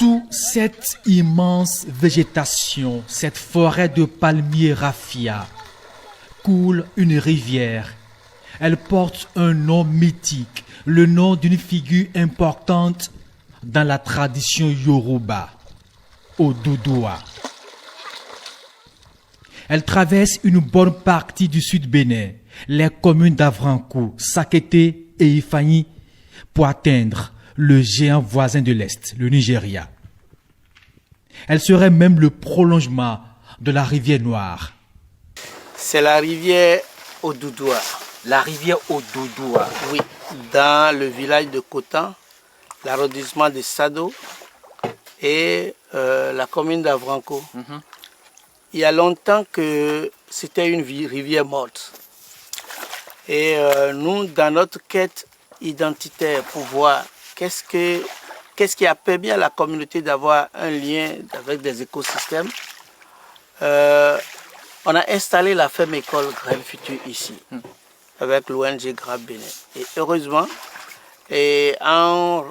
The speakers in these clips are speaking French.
Sous cette immense végétation, cette forêt de palmiers raffia, coule une rivière. Elle porte un nom mythique, le nom d'une figure importante dans la tradition Yoruba, Oduduwa. Elle traverse une bonne partie du sud Bénin, les communes d'Avrankou, Sakété et Ifani, pour atteindre le géant voisin de l'Est, le Nigeria. Elle serait même le prolongement de la rivière Noire. C'est la rivière Oduduwa. La rivière Oduduwa. Oui, dans le village de Kotan, l'arrondissement de Sado et la commune d'Avranko. Il y a longtemps que c'était une rivière morte. Et nous, dans notre quête identitaire pour voir qu'est-ce qui a permis à la communauté d'avoir un lien avec des écosystèmes, on a installé la ferme école Graines Futures ici, avec l'ONG GRAB Bénin. Et heureusement, en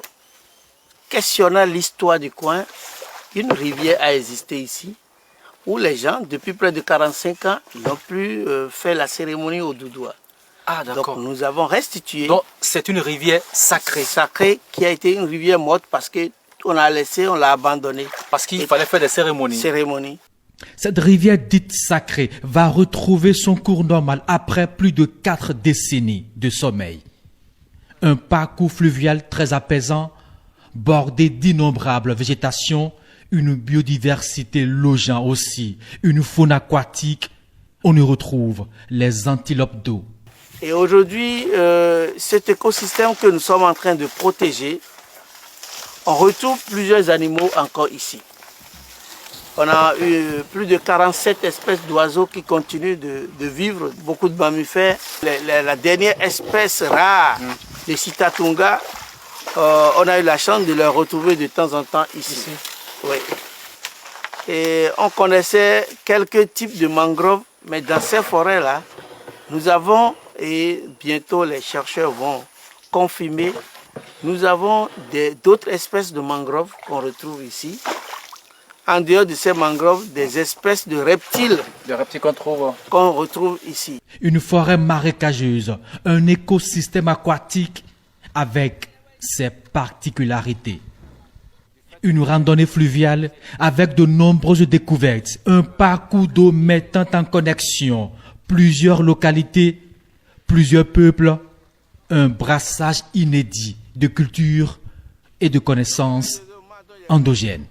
questionnant l'histoire du coin, une rivière a existé ici, où les gens, depuis près de 45 ans, n'ont plus fait la cérémonie au Oduduwa. Ah, d'accord. Donc nous avons restitué. Donc c'est une rivière sacrée. Sacrée, qui a été une rivière morte parce qu'on l'a laissée, on l'a abandonnée. Parce qu'il fallait faire des cérémonies. Cette rivière dite sacrée va retrouver son cours normal après plus de 4 décennies de sommeil. Un parcours fluvial très apaisant, bordé d'innombrables végétations, une biodiversité logeant aussi, une faune aquatique. On y retrouve les antilopes d'eau. Et aujourd'hui, cet écosystème que nous sommes en train de protéger, on retrouve plusieurs animaux encore ici. On a eu plus de 47 espèces d'oiseaux qui continuent de vivre, beaucoup de mammifères. La dernière espèce rare, le Sitatunga, on a eu la chance de le retrouver de temps en temps ici. Oui. Et on connaissait quelques types de mangroves, mais dans ces forêts-là, nous avons, et bientôt les chercheurs vont confirmer, nous avons d'autres espèces de mangroves qu'on retrouve ici. En dehors de ces mangroves, des espèces de reptiles. Des reptiles qu'on retrouve ici. Une forêt marécageuse, un écosystème aquatique avec ses particularités. Une randonnée fluviale avec de nombreuses découvertes, un parcours d'eau mettant en connexion plusieurs localités, plusieurs peuples, un brassage inédit de culture et de connaissances endogènes.